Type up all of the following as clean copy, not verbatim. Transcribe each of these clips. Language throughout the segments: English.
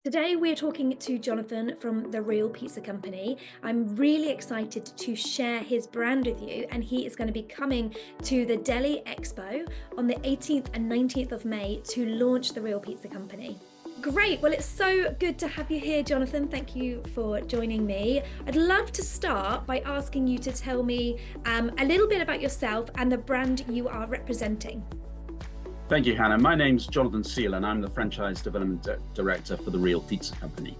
Today, we're talking to Jonathan from The Real Pizza Company. I'm really excited to share his brand with you, and he is going to be coming to the Delhi Expo on the 18th and 19th of May to launch The Real Pizza Company. Great. Well, it's so good to have you here, Jonathan. Thank you for joining me. I'd love to start by asking you to tell me a little bit about yourself and the brand you are representing. Thank you, Hannah. My name's Jonathan Seale, and I'm the Franchise Development Director for The Real Pizza Company.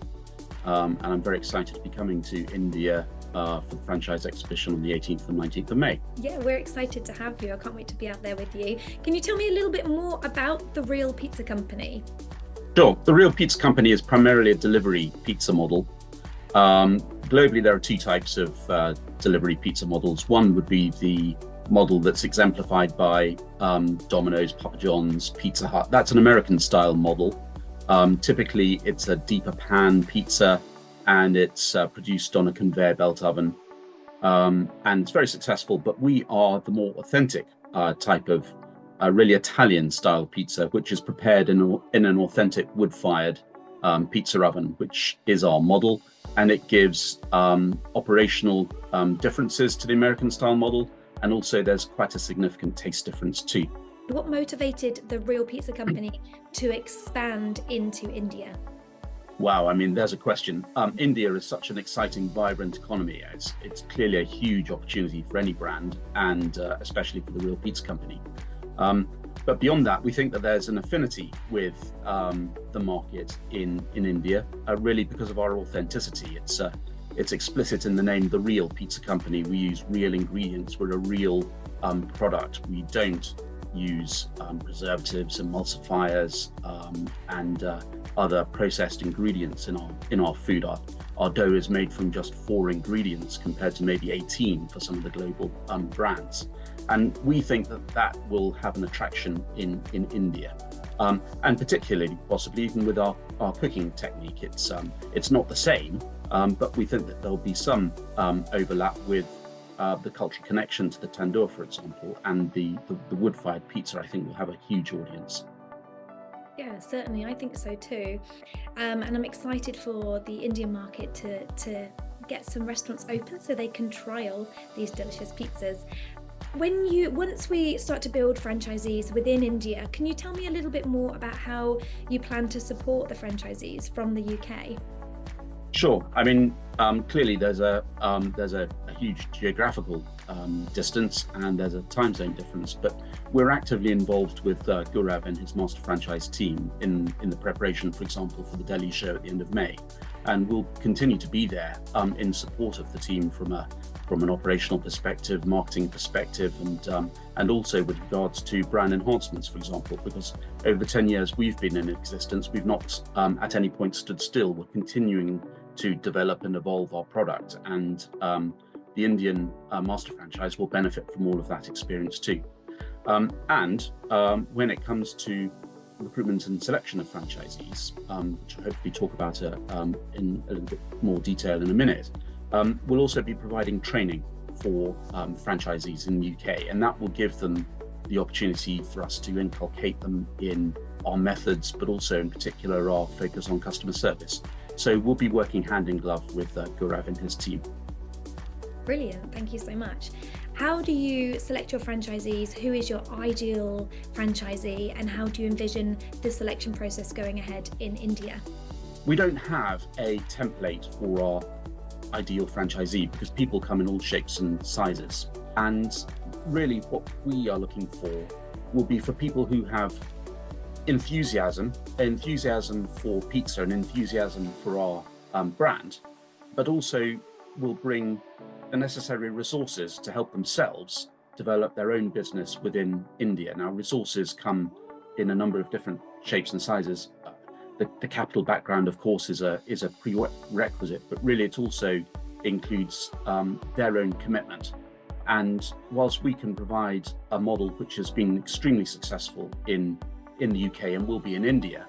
And I'm very excited to be coming to India for the franchise exhibition on the 18th and 19th of May. Yeah, we're excited to have you. I can't wait to be out there with you. Can you tell me a little bit more about The Real Pizza Company? Sure. The Real Pizza Company is primarily a delivery pizza model. Globally, there are two types of delivery pizza models. One would be the model that's exemplified by Domino's, Papa John's, Pizza Hut. That's an American style model. Typically, it's a deeper pan pizza and it's produced on a conveyor belt oven. And it's very successful, but we are the more authentic type of really Italian style pizza, which is prepared in an authentic wood-fired pizza oven, which is our model. And it gives operational differences to the American style model. And also there's quite a significant taste difference too. What motivated The Real Pizza Company to expand into India? Wow, I mean, there's a question. India is such an exciting, vibrant economy. It's clearly a huge opportunity for any brand, and especially for The Real Pizza Company. But beyond that, we think that there's an affinity with the market in India, really because of our authenticity. It's explicit in the name, The Real Pizza Company. We use real ingredients. We're a real product. We don't use preservatives, emulsifiers, and other processed ingredients in our food. Our dough is made from just 4 ingredients compared to maybe 18 for some of the global brands. And we think that will have an attraction in India. And particularly, possibly even with our cooking technique, it's not the same, but we think that there'll be some overlap with the cultural connection to the tandoor, for example, and the wood-fired pizza. I think will have a huge audience. Yeah, certainly. I think so too. And I'm excited for the Indian market to get some restaurants open so they can trial these delicious pizzas. Once we start to build franchisees within India, can you tell me a little bit more about how you plan to support the franchisees from the UK? Sure. I mean, clearly there's a huge geographical distance and there's a time zone difference, but we're actively involved with Gaurav and his master franchise team in the preparation, for example, for the Delhi show at the end of May. And we'll continue to be there in support of the team from an operational perspective, marketing perspective, and also with regards to brand enhancements, for example, because over the 10 years we've been in existence, we've not at any point stood still. We're continuing to develop and evolve our product, and the Indian master franchise will benefit from all of that experience too. And when it comes to recruitment and selection of franchisees, which I'll hopefully talk about in a little bit more detail in a minute, we'll also be providing training for franchisees in the UK, and that will give them the opportunity for us to inculcate them in our methods, but also in particular our focus on customer service. So we'll be working hand in glove with Gaurav and his team. Brilliant, thank you so much. How do you select your franchisees? Who is your ideal franchisee, and how do you envision the selection process going ahead in India? We don't have a template for our ideal franchisee because people come in all shapes and sizes. And really what we are looking for will be for people who have enthusiasm for pizza and enthusiasm for our brand, but also will bring the necessary resources to help themselves develop their own business within India. Now, resources come in a number of different shapes and sizes. The capital background, of course, is a prerequisite, but really it also includes their own commitment. And whilst we can provide a model which has been extremely successful in the UK and will be in India,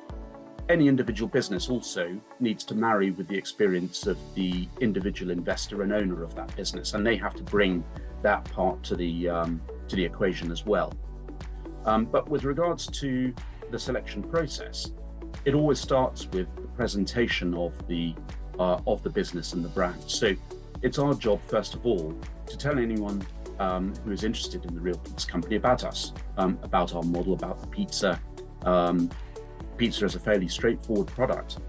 any individual business also needs to marry with the experience of the individual investor and owner of that business, and they have to bring that part to the equation as well. But with regards to the selection process, it always starts with the presentation of the business and the brand. So it's our job, first of all, to tell anyone who is interested in the Real Pizza Company about us, about our model, about the pizza. Pizza is a fairly straightforward product,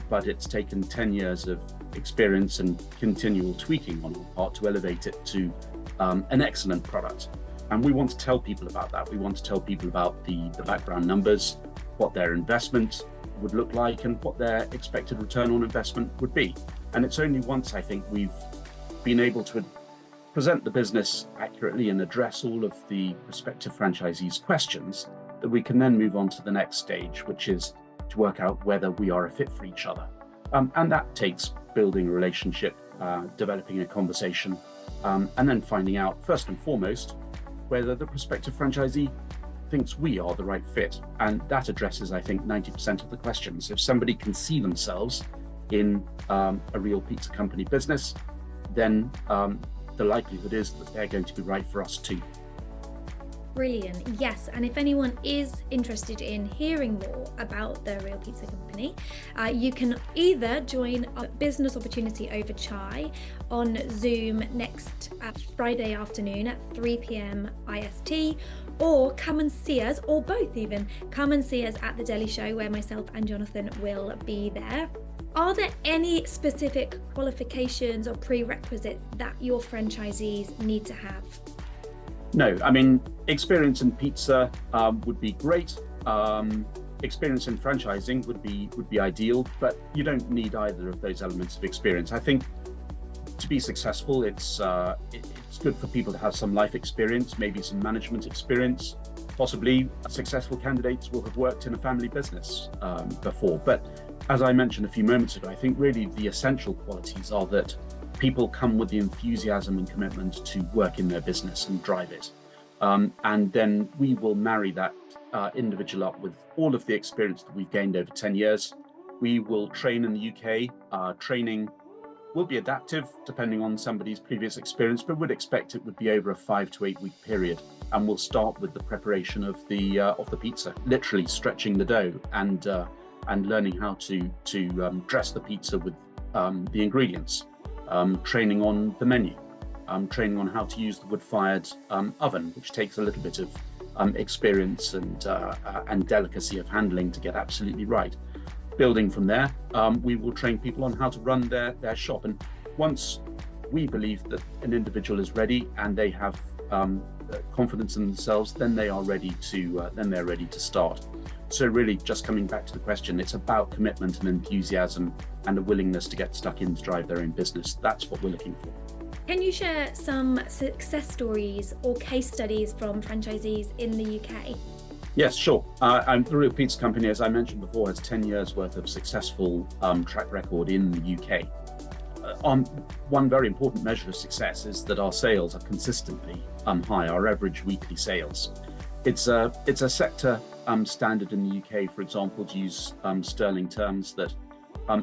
but it's taken 10 years of experience and continual tweaking on our part to elevate it to an excellent product. And we want to tell people about that. We want to tell people about the background numbers, what their investment would look like, and what their expected return on investment would be. And it's only once, I think, we've been able to present the business accurately and address all of the prospective franchisees' questions that we can then move on to the next stage, which is to work out whether we are a fit for each other. And that takes building a relationship, developing a conversation, and then finding out, first and foremost, whether the prospective franchisee thinks we are the right fit. And that addresses, I think, 90% of the questions. If somebody can see themselves in a Real Pizza Company business, then the likelihood is that they're going to be right for us too. Brilliant. Yes, and if anyone is interested in hearing more about the Real Pizza Company, you can either join a business opportunity over chai on Zoom next Friday afternoon at 3 p.m. IST, or come and see us, or both even, come and see us at the Delhi show where myself and Jonathan will be there. Are there any specific qualifications or prerequisites that your franchisees need to have? No, I mean, experience in pizza would be great. Experience in franchising would be ideal, but you don't need either of those elements of experience. I think to be successful, it's good for people to have some life experience, maybe some management experience. Possibly successful candidates will have worked in a family business before. But as I mentioned a few moments ago, I think really the essential qualities are that people come with the enthusiasm and commitment to work in their business and drive it. And then we will marry that individual up with all of the experience that we've gained over 10 years. We will train in the UK. Training will be adaptive depending on somebody's previous experience, but would expect it would be over a 5 to 8 week period. And we'll start with the preparation of the pizza, literally stretching the dough and learning how to dress the pizza with the ingredients. Training on the menu, training on how to use the wood-fired oven, which takes a little bit of experience and delicacy of handling to get absolutely right. Building from there, we will train people on how to run their shop. And once we believe that an individual is ready and they have confidence in themselves, then they're ready to start. So really, just coming back to the question, it's about commitment and enthusiasm and a willingness to get stuck in to drive their own business. That's what we're looking for. Can you share some success stories or case studies from franchisees in the UK? Yes, sure. The Real Pizza Company, as I mentioned before, has 10 years worth of successful track record in the UK. One very important measure of success is that our sales are consistently high, our average weekly sales. It's a sector standard in the UK, for example, to use sterling terms, that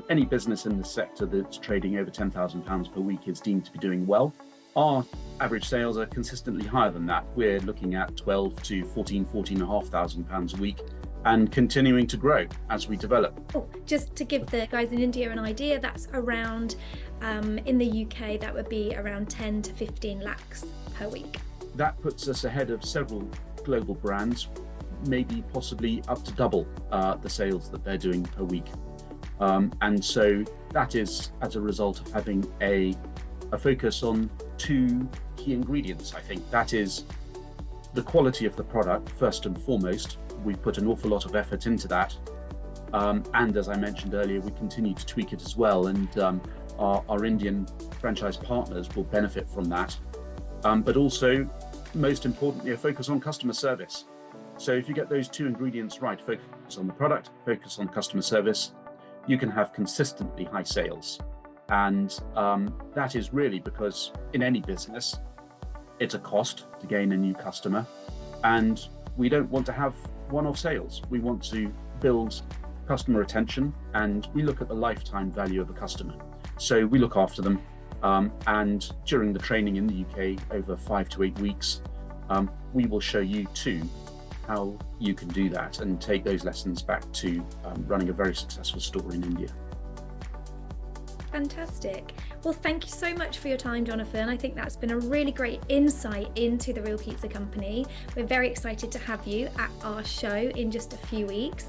any business in the sector that's trading over £10,000 per week is deemed to be doing well. Our average sales are consistently higher than that. We're looking at 12 to 14,500 pounds a week, and continuing to grow as we develop. Oh, just to give the guys in India an idea, that's around, in the UK, that would be around 10 to 15 lakhs per week. That puts us ahead of several global brands, maybe possibly up to double the sales that they're doing per week. And so that is as a result of having a focus on two key ingredients. I think that is the quality of the product, first and foremost. We put an awful lot of effort into that. And as I mentioned earlier, we continue to tweak it as well. And our Indian franchise partners will benefit from that. But also, most importantly, a focus on customer service. So if you get those two ingredients right, focus on the product, focus on customer service, you can have consistently high sales. And that is really because in any business, it's a cost to gain a new customer. And we don't want to have one-off sales. We want to build customer retention, and we look at the lifetime value of a customer. So we look after them. And during the training in the UK over 5 to 8 weeks, we will show you too how you can do that and take those lessons back to running a very successful store in India. Fantastic. Well, thank you so much for your time, Jonathan. I think that's been a really great insight into the Real Pizza Company. We're very excited to have you at our show in just a few weeks.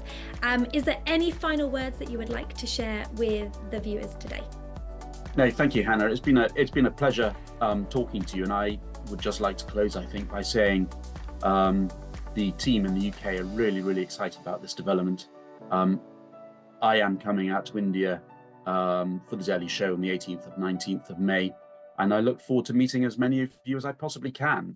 Is there any final words that you would like to share with the viewers today? No, thank you, Hannah. It's been a pleasure talking to you, and I would just like to close, I think, by saying the team in the UK are really, really excited about this development. I am coming out to India for the Delhi show on the 18th and 19th of May, and I look forward to meeting as many of you as I possibly can.